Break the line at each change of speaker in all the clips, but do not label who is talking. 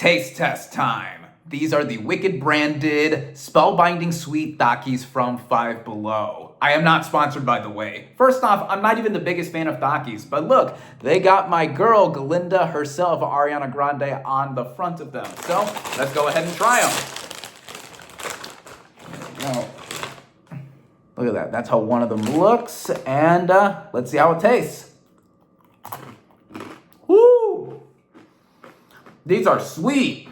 Taste test time. These are the Wicked branded spellbinding sweet Takis from Five Below. I am not sponsored, by the way. First off, I'm not even the biggest fan of Takis, but look, they got my girl, Glinda herself, Ariana Grande, on the front of them. So let's go ahead and try them. Oh. Look at that. That's how one of them looks. And let's see how it tastes. Woo! These are sweet.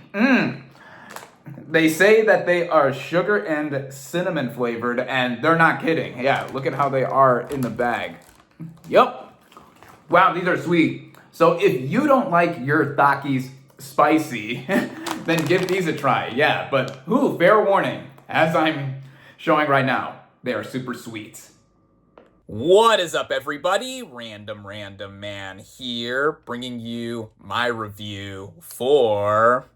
They say that they are sugar and cinnamon flavored, and they're not kidding. Yeah, look at how they are in the bag. Yep. Wow, these are sweet. So if you don't like your Takis spicy, then give these a try. Yeah, but fair warning, as I'm showing right now, they are super sweet.
What is up, everybody? Random Random Man here, bringing you my review for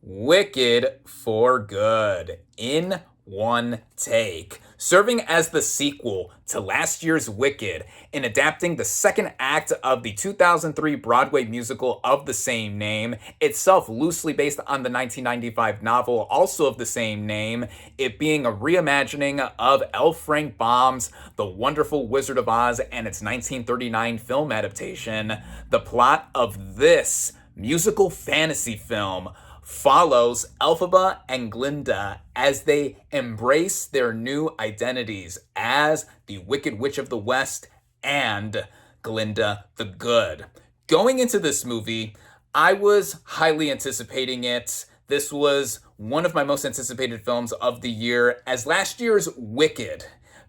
Wicked for Good in one take, serving as the sequel to last year's Wicked in adapting the second act of the 2003 Broadway musical of the same name, itself loosely based on the 1995 novel also of the same name, it being a reimagining of L. Frank Baum's The Wonderful Wizard of Oz and its 1939 film adaptation. The plot of this musical fantasy film follows Elphaba and Glinda as they embrace their new identities as the Wicked Witch of the West and Glinda the Good. Going into this movie, I was highly anticipating it. This was one of my most anticipated films of the year, as last year's Wicked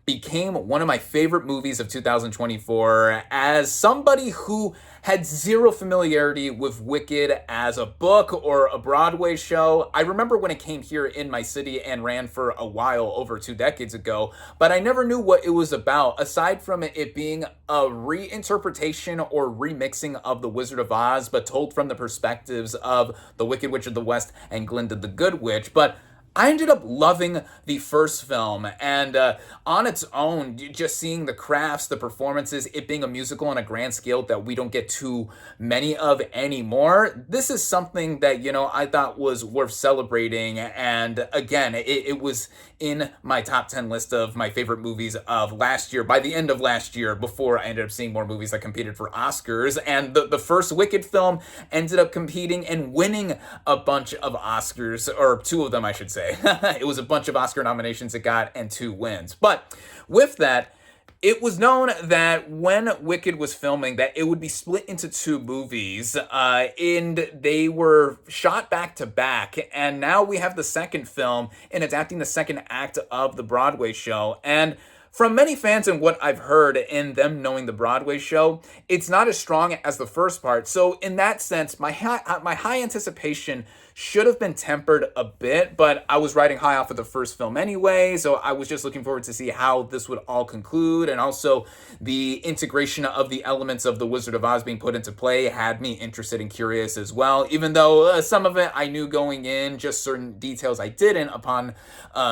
became one of my favorite movies of 2024. As somebody who had zero familiarity with Wicked as a book or a Broadway show, I remember when it came here in my city and ran for a while over 2 decades ago, but I never knew what it was about, aside from it being a reinterpretation or remixing of The Wizard of Oz, but told from the perspectives of the Wicked Witch of the West and Glinda the Good Witch. But I ended up loving the first film, and on its own, just seeing the crafts, the performances, it being a musical on a grand scale that we don't get too many of anymore, this is something that, I thought was worth celebrating. And again, it was in my top 10 list of my favorite movies of last year, by the end of last year, before I ended up seeing more movies that competed for Oscars. And the first Wicked film ended up competing and winning a bunch of Oscars, or 2 of them, I should say. It was a bunch of Oscar nominations it got and 2 wins. But with that, it was known that when Wicked was filming that it would be split into 2 movies, and they were shot back to back. And now we have the second film in adapting the second act of the Broadway show. And from many fans and what I've heard in them knowing the Broadway show, it's not as strong as the first part. So in that sense, my high anticipation should have been tempered a bit, but I was riding high off of the first film anyway, so I was just looking forward to see how this would all conclude. And also the integration of the elements of The Wizard of Oz being put into play had me interested and curious as well, even though some of it I knew going in, just certain details I didn't. Upon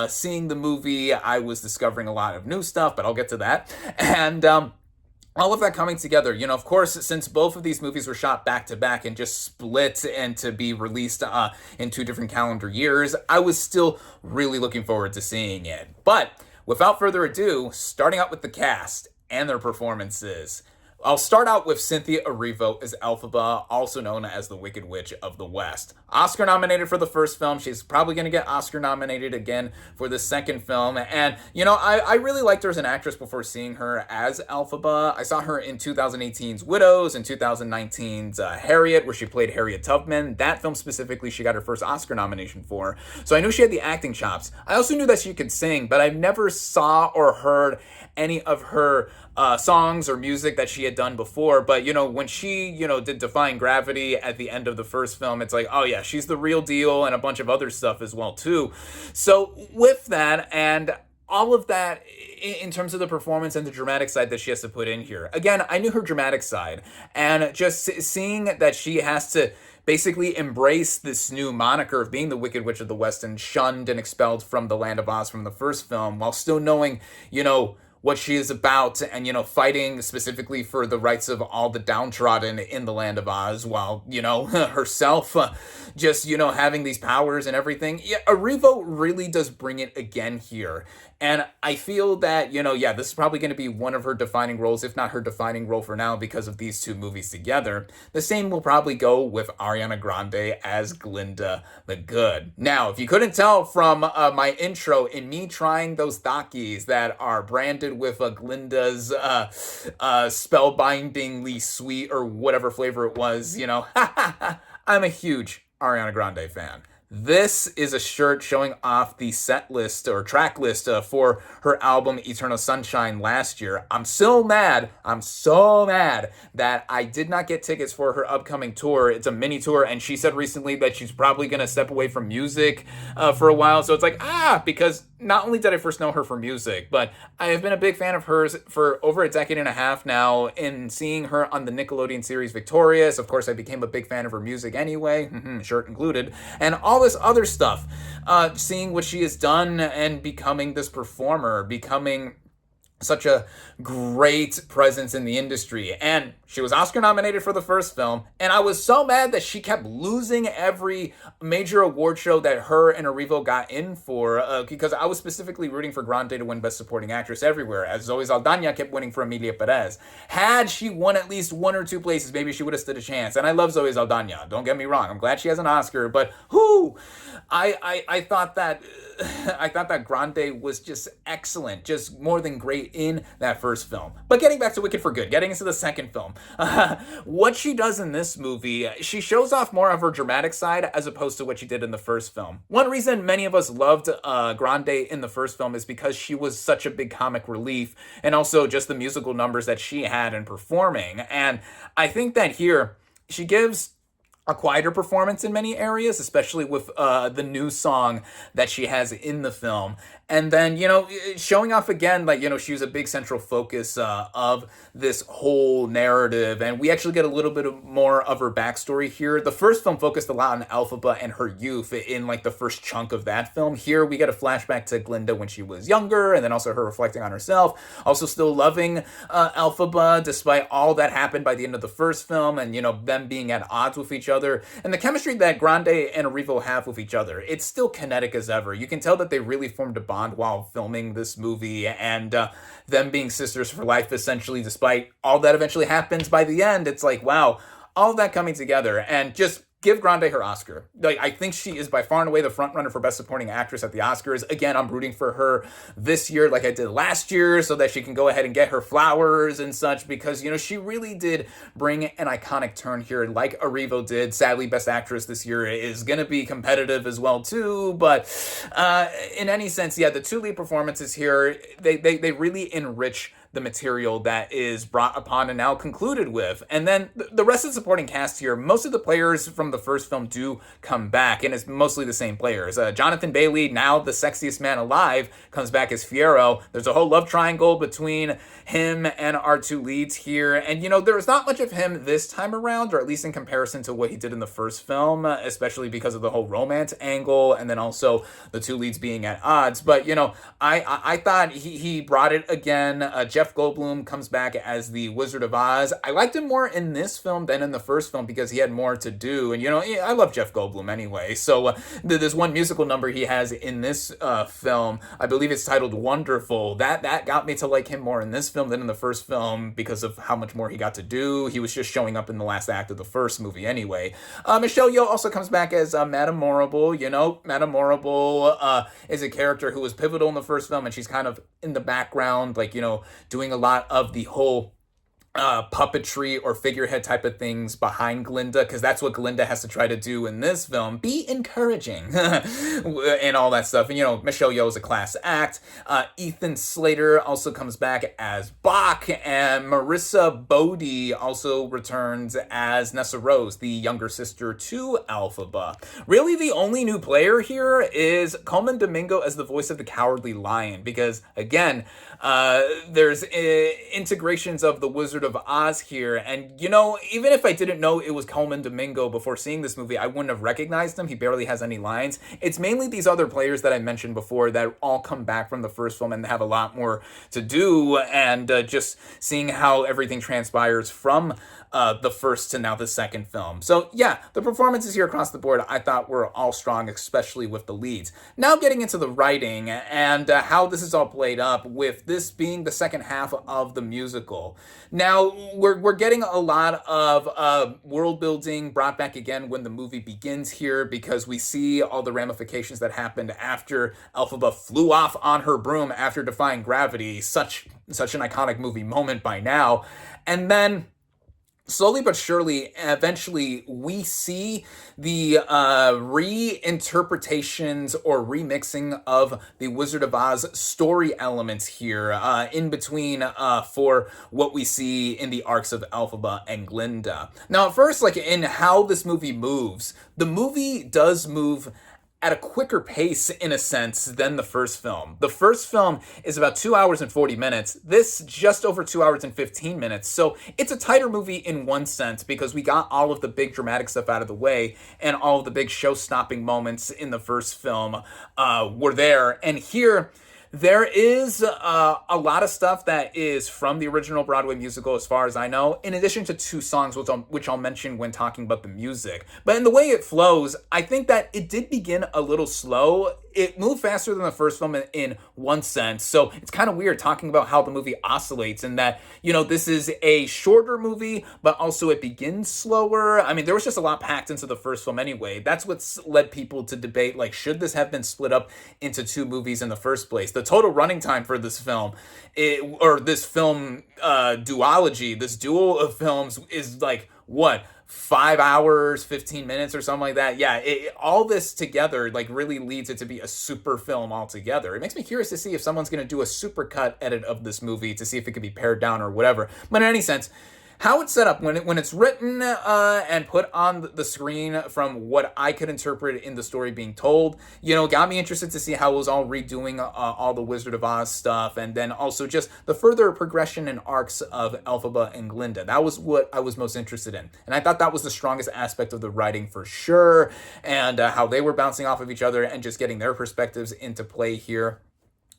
seeing the movie, I was discovering a lot of new stuff, but I'll get to that. And all of that coming together, of course, since both of these movies were shot back to back and just split and to be released in 2 different calendar years, I was still really looking forward to seeing it. But without further ado, starting out with the cast and their performances. I'll start out with Cynthia Erivo as Elphaba, also known as the Wicked Witch of the West. Oscar nominated for the first film. She's probably going to get Oscar nominated again for the second film. And, I really liked her as an actress before seeing her as Elphaba. I saw her in 2018's Widows and 2019's Harriet, where she played Harriet Tubman. That film specifically, she got her first Oscar nomination for. So I knew she had the acting chops. I also knew that she could sing, but I never saw or heard any of her songs or music that she had done before. But, when she, did Defying Gravity at the end of the first film, it's like, oh yeah, she's the real deal, and a bunch of other stuff as well too. So with that, and all of that in terms of the performance and the dramatic side that she has to put in here. Again, I knew her dramatic side, and just seeing that she has to basically embrace this new moniker of being the Wicked Witch of the West and shunned and expelled from the Land of Oz from the first film, while still knowing, what she is about and, fighting specifically for the rights of all the downtrodden in the land of Oz while, herself just, having these powers and everything. Yeah, Erivo really does bring it again here. And I feel that, this is probably going to be one of her defining roles, if not her defining role for now, because of these two movies together. The same will probably go with Ariana Grande as Glinda the Good. Now, if you couldn't tell from my intro, in me trying those Takis that are branded with Glinda's spellbindingly sweet or whatever flavor it was, I'm a huge Ariana Grande fan. This is a shirt showing off the set list or track list for her album Eternal Sunshine last year. I'm so mad that I did not get tickets for her upcoming tour. It's a mini tour, and she said recently that she's probably going to step away from music for a while. So it's like, because not only did I first know her for music, but I have been a big fan of hers for over a decade and a half now. In seeing her on the Nickelodeon series Victorious, of course, I became a big fan of her music anyway, shirt included, and all this other stuff. Seeing what she has done and becoming this performer, becoming such a great presence in the industry. And she was Oscar nominated for the first film, and I was so mad that she kept losing every major award show that her and Erivo got in for, because I was specifically rooting for Grande to win Best Supporting Actress everywhere, as Zoe Saldana kept winning for Emilia Perez. Had she won at least one or two places, maybe she would have stood a chance. And I love Zoe Saldana, don't get me wrong. I'm glad she has an Oscar, but I thought that Grande was just excellent, just more than great in that first film. But getting back to Wicked for Good, getting into the second film, what she does in this movie, she shows off more of her dramatic side as opposed to what she did in the first film. One reason many of us loved Grande in the first film is because she was such a big comic relief, and also just the musical numbers that she had in performing. And I think that here she gives a quieter performance in many areas, especially with the new song that she has in the film. And then, showing off again, she was a big central focus of this whole narrative. And we actually get a little bit more of her backstory here. The first film focused a lot on Elphaba and her youth in the first chunk of that film. Here we get a flashback to Glinda when she was younger, and then also her reflecting on herself. Also still loving Elphaba despite all that happened by the end of the first film, and, them being at odds with each other. And the chemistry that Grande and Erivo have with each other, it's still kinetic as ever. You can tell that they really formed a bond while filming this movie, and them being sisters for life, essentially, despite all that eventually happens by the end. It's like, wow, all that coming together, and just give Grande her Oscar. I think she is by far and away the front runner for Best Supporting Actress at the Oscars. Again, I'm rooting for her this year like I did last year so that she can go ahead and get her flowers and such, because, she really did bring an iconic turn here like Erivo did. Sadly, Best Actress this year is going to be competitive as well too, but in any sense, the two lead performances here, they really enrich the material that is brought upon and now concluded with. And then the rest of the supporting cast here, most of the players from the first film do come back, and it's mostly the same players. Jonathan Bailey, now the sexiest man alive, comes back as Fiero. There's a whole love triangle between him and our two leads here, and there's not much of him this time around, or at least in comparison to what he did in the first film, especially because of the whole romance angle, and then also the two leads being at odds. But I thought he brought it again. Jeff Goldblum comes back as the Wizard of Oz. I liked him more in this film than in the first film because he had more to do. And, I love Jeff Goldblum anyway. So there's one musical number he has in this film. I believe it's titled Wonderful. That got me to like him more in this film than in the first film because of how much more he got to do. He was just showing up in the last act of the first movie anyway. Michelle Yeoh also comes back as Madame Morrible. Madame Morrible is a character who was pivotal in the first film, and she's kind of in the background, doing a lot of the whole puppetry or figurehead type of things behind Glinda, because that's what Glinda has to try to do in this film. Be encouraging and all that stuff. And, Michelle Yeoh is a class act. Ethan Slater also comes back as Bach, and Marissa Bodie also returns as Nessa Rose, the younger sister to Elphaba. Really, the only new player here is Coleman Domingo as the voice of the Cowardly Lion, because, again, there's integrations of the Wizard of Oz here. And, you know, even if I didn't know it was Coleman Domingo before seeing this movie, I wouldn't have recognized him. He barely has any lines. It's mainly these other players that I mentioned before that all come back from the first film and have a lot more to do. And just seeing how everything transpires from the first to now the second film. So yeah, the performances here across the board I thought were all strong, especially with the leads. Now getting into the writing and how this is all played up with this being the second half of the musical. Now we're getting a lot of world building brought back again when the movie begins here, because we see all the ramifications that happened after Elphaba flew off on her broom after defying gravity. Such an iconic movie moment by now. And then slowly but surely, eventually, we see the reinterpretations or remixing of the Wizard of Oz story elements here in between for what we see in the arcs of Elphaba and Glinda. Now, at first, like in how this movie moves, the movie does move at a quicker pace, in a sense, than the first film. The first film is about 2 hours and 40 minutes. This, just over 2 hours and 15 minutes. So it's a tighter movie in one sense, because we got all of the big dramatic stuff out of the way, and all of the big show-stopping moments in the first film were there. And here, there is a lot of stuff that is from the original Broadway musical, as far as I know, in addition to 2 songs, which I'll mention when talking about the music. But in the way it flows, I think that it did begin a little slow. It moved faster than the first film in one sense. So it's kind of weird talking about how the movie oscillates, and that, you know, this is a shorter movie, but also it begins slower. I mean, there was just a lot packed into the first film anyway. That's what's led people to debate, like, should this have been split up into 2 movies in the first place? The total running time for this film, this film duology, this duel of films is like, what, 5 hours, 15 minutes or something like that. Yeah, all this together like really leads it to be a super film altogether. It makes me curious to see if someone's going to do a super cut edit of this movie to see if it could be pared down or whatever. But in any sense, how it's set up, when it's written and put on the screen from what I could interpret in the story being told, you know, got me interested to see how it was all redoing all the Wizard of Oz stuff, and then also just the further progression and arcs of Elphaba and Glinda. That was what I was most interested in. And I thought that was the strongest aspect of the writing for sure, and how they were bouncing off of each other and just getting their perspectives into play here.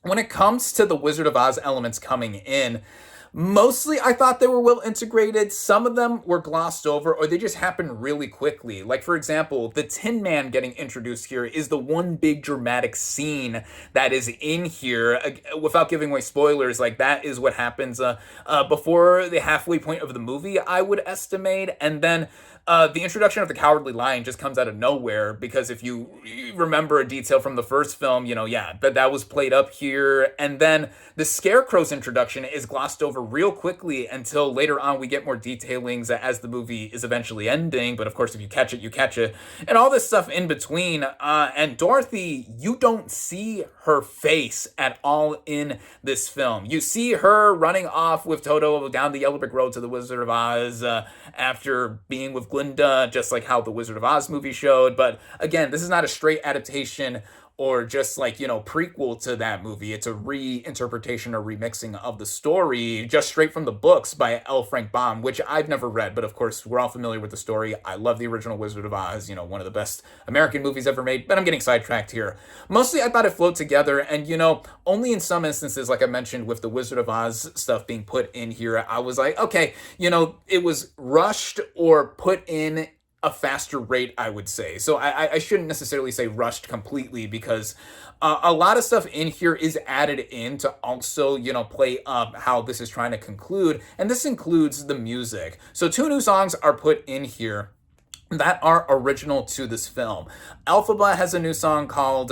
When it comes to the Wizard of Oz elements coming in, mostly, I thought they were well integrated. Some of them were glossed over, or they just happened really quickly. Like, for example, the Tin Man getting introduced here is the one big dramatic scene that is in here. Without giving away spoilers, like, that is what happens before the halfway point of the movie, I would estimate. And then the introduction of the Cowardly Lion just comes out of nowhere, because if you remember a detail from the first film, you know, yeah, but that was played up here. And then the Scarecrow's introduction is glossed over real quickly until later on we get more detailings as the movie is eventually ending. But of course, if you catch it, you catch it. And all this stuff in between. And Dorothy, you don't see her face at all in this film. You see her running off with Toto down the yellow brick road to the Wizard of Oz after being with Glinda, just like how the Wizard of Oz movie showed. But again, this is not a straight adaptation or just like, you know, prequel to that movie. It's a reinterpretation or remixing of the story just straight from the books by L. Frank Baum, which I've never read, but of course we're all familiar with the story. I love the original Wizard of Oz, you know, one of the best American movies ever made, but I'm getting sidetracked here. Mostly I thought it flowed together, and, you know, only in some instances, like I mentioned with the Wizard of Oz stuff being put in here, I was like, okay, you know, it was rushed or put in a faster rate, I would say. So I shouldn't necessarily say rushed completely, because a lot of stuff in here is added in to also, you know, play up how this is trying to conclude. And this includes the music. So 2 new songs are put in here that are original to this film. Elphaba has a new song called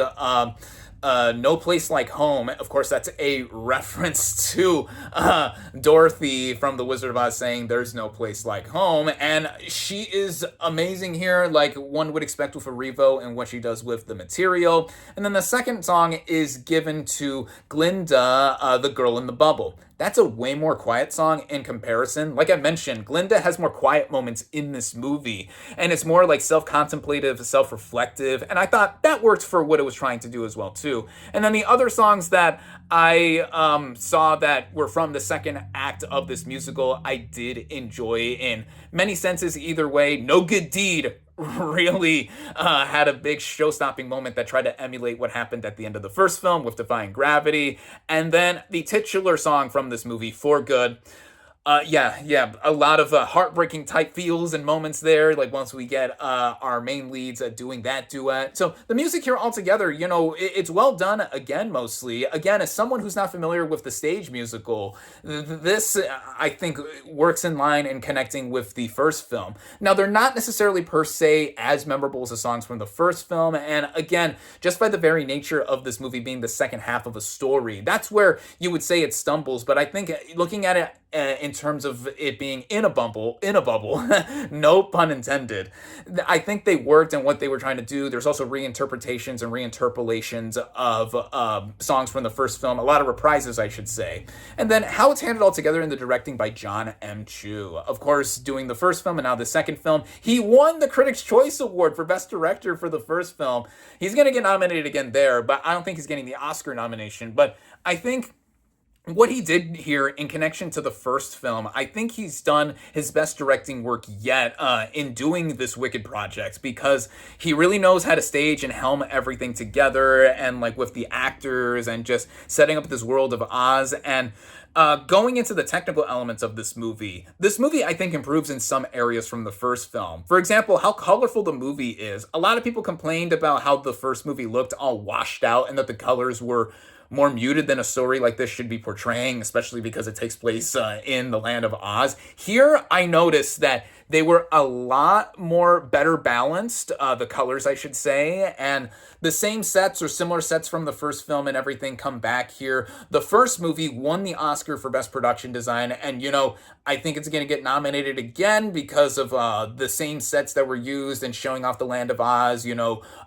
No Place Like Home. Of course, that's a reference to Dorothy from The Wizard of Oz saying there's no place like home. And she is amazing here, like one would expect with a Revo and what she does with the material. And then the second song is given to Glinda, the girl in the bubble. that's a way more quiet song in comparison. Like I mentioned, Glinda has more quiet moments in this movie, and it's more like self-contemplative, self-reflective, and I thought that worked for what it was trying to do as well too. And then the other songs that I saw that were from the second act of this musical, I did enjoy in many senses either way. No Good Deed really had a big show-stopping moment that tried to emulate what happened at the end of the first film with Defying Gravity. And then the titular song from this movie, For Good, yeah, a lot of heartbreaking type feels and moments there. Like once we get our main leads doing that duet. So the music here altogether, it's well done again, mostly. Again, as someone who's not familiar with the stage musical, this, I think, works in line and connecting with the first film. Now, they're not necessarily per se as memorable as the songs from the first film. And again, just by the very nature of this movie being the second half of a story, that's where you would say it stumbles. But I think looking at it in terms of it being in a bubble, no pun intended, I think they worked in what they were trying to do. There's also reinterpretations and reinterpolations of songs from the first film, a lot of reprises, I should say. And then how it's handled all together in the directing by John M. Chu. Of course, doing the first film and now the second film, he won the Critics' Choice Award for Best Director for the first film. He's going to get nominated again there, but I don't think he's getting the Oscar nomination. But I think what he did here in connection to the first film, I think he's done his best directing work yet in doing this Wicked project, because he really knows how to stage and helm everything together, and like with the actors and just setting up this world of Oz. And going into the technical elements of this movie I think improves in some areas from the first film. For example, how colorful the movie is. A lot of people complained about how the first movie looked all washed out and that the colors were more muted than a story like this should be portraying, especially because it takes place in the land of Oz. Here, I noticed that they were a lot more better balanced, the colors, I should say, and the same sets or similar sets from the first film and everything come back here. The first movie won the Oscar for Best Production Design, and, I think it's going to get nominated again because of the same sets that were used and showing off the land of Oz,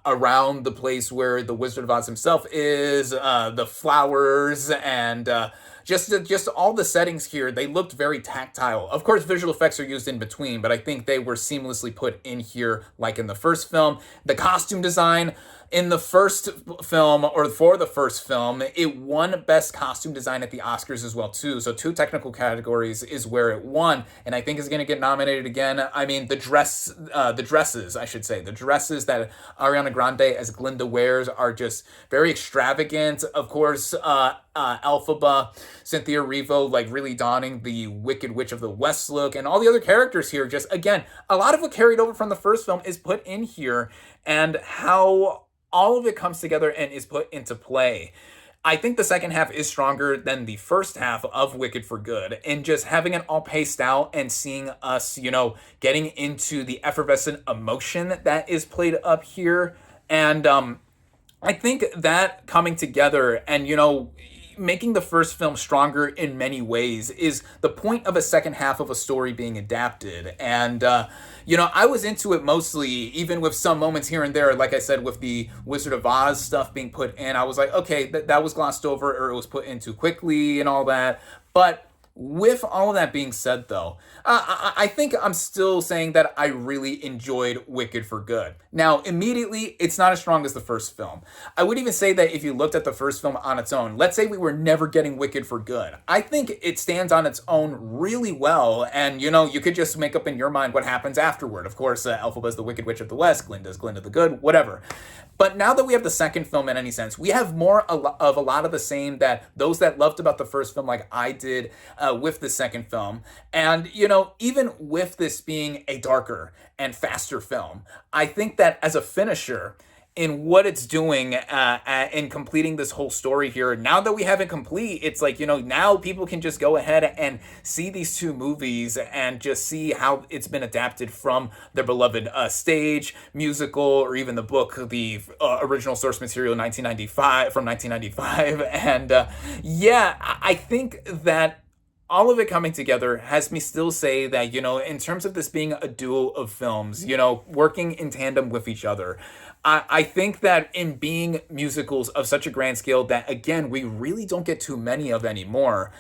around the place where the Wizard of Oz himself is, the flowers, and just all the settings here, they looked very tactile. Of course, visual effects are used in between, but I think they were seamlessly put in here like in the first film. The costume design in the first film, or for the first film, it won Best Costume Design at the Oscars as well, too. So 2 technical categories is where it won, and I think is going to get nominated again. I mean, the dresses that Ariana Grande as Glinda wears are just very extravagant. Of course, Elphaba, Cynthia Erivo, like really donning the Wicked Witch of the West look, and all the other characters here, just again, a lot of what carried over from the first film is put in here, and how all of it comes together and is put into play. I think the second half is stronger than the first half of Wicked for Good, and just having it all paced out and seeing us, getting into the effervescent emotion that is played up here. And I think that coming together and, making the first film stronger in many ways is the point of a second half of a story being adapted. And, I was into it mostly, even with some moments here and there, like I said, with the Wizard of Oz stuff being put in. I was like, okay, that was glossed over, or it was put in too quickly and all that. But with all of that being said, though, I think I'm still saying that I really enjoyed Wicked for Good. Now, immediately, it's not as strong as the first film. I would even say that if you looked at the first film on its own, let's say we were never getting Wicked for Good, I think it stands on its own really well, and, you could just make up in your mind what happens afterward. Of course, Elphaba's the Wicked Witch of the West, Glinda's Glinda the Good, whatever. But now that we have the second film in any sense, we have more of a lot of the same that those that loved about the first film, like I did with the second film. And, even with this being a darker and faster film, I think that as a finisher, in what it's doing in completing this whole story here, now that we have it complete, it's like, now people can just go ahead and see these 2 movies and just see how it's been adapted from their beloved stage, musical, or even the book, the original source material 1995. And I think that all of it coming together has me still say that, in terms of this being a duo of films, working in tandem with each other, I think that in being musicals of such a grand scale that, again, we really don't get too many of anymore,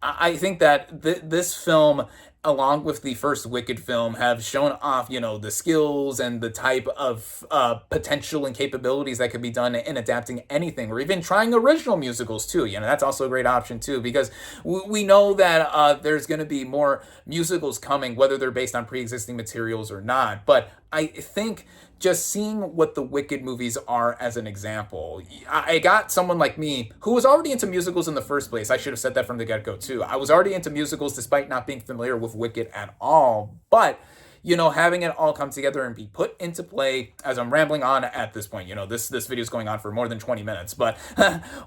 I think that this film, along with the first Wicked film, have shown off, the skills and the type of potential and capabilities that could be done in adapting anything, or even trying original musicals too. That's also a great option too, because we know that there's going to be more musicals coming, whether they're based on pre-existing materials or not. But I think just seeing what the Wicked movies are as an example, I got someone like me who was already into musicals in the first place. I should have said that from the get-go too. I was already into musicals despite not being familiar with Wicked at all. But having it all come together and be put into play, as I'm rambling on at this point, this video is going on for more than 20 minutes. But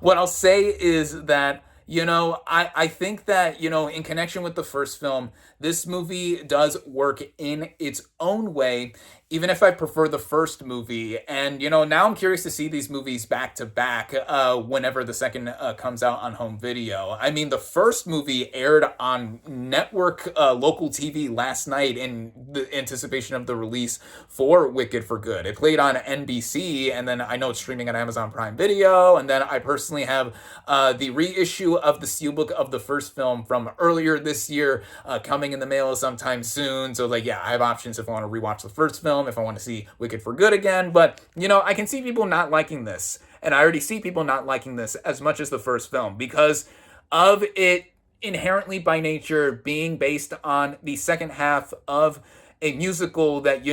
what I'll say is that, I think that, in connection with the first film, this movie does work in its own way, even if I prefer the first movie. And, now I'm curious to see these movies back to back whenever the second comes out on home video. I mean, the first movie aired on network local TV last night in the anticipation of the release for Wicked for Good. It played on NBC, and then I know it's streaming on Amazon Prime Video, and then I personally have the reissue of the steelbook of the first film from earlier this year coming in the mail sometime soon. So, I have options if I want to rewatch the first film, if I want to see Wicked for Good again. But, I can see people not liking this. And I already see people not liking this as much as the first film because of it inherently by nature being based on the second half of a musical that,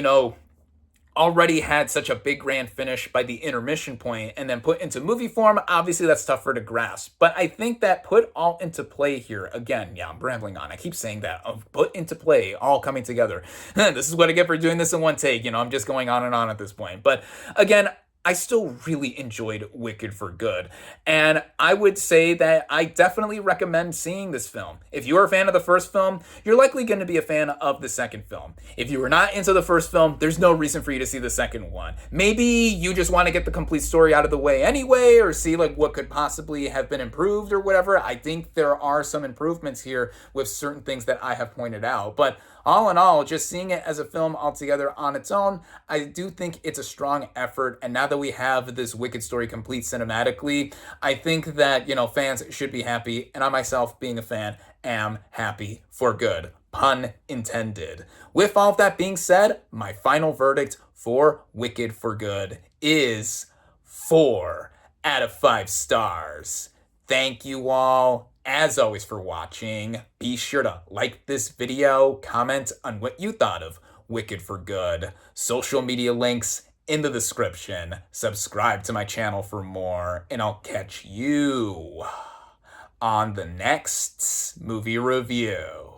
already had such a big grand finish by the intermission point and then put into movie form. Obviously that's tougher to grasp, but I think that put all into play here, again, I'm rambling on, I keep saying that, put into play, all coming together. This is what I get for doing this in one take. I'm just going on and on at this point. But again, I still really enjoyed Wicked for Good, and I would say that I definitely recommend seeing this film. If you are a fan of the first film, you're likely going to be a fan of the second film. If you were not into the first film, there's no reason for you to see the second one. Maybe you just want to get the complete story out of the way anyway, or see what could possibly have been improved or whatever. I think there are some improvements here with certain things that I have pointed out, but all in all, just seeing it as a film altogether on its own, I do think it's a strong effort. And now that we have this Wicked story complete cinematically, I think that, fans should be happy. And I myself, being a fan, am happy for good. Pun intended. With all of that being said, my final verdict for Wicked for Good is 4 out of 5 stars. Thank you all, as always, for watching. Be sure to like this video, comment on what you thought of Wicked for Good. Social media links in the description. Subscribe to my channel for more, and I'll catch you on the next movie review.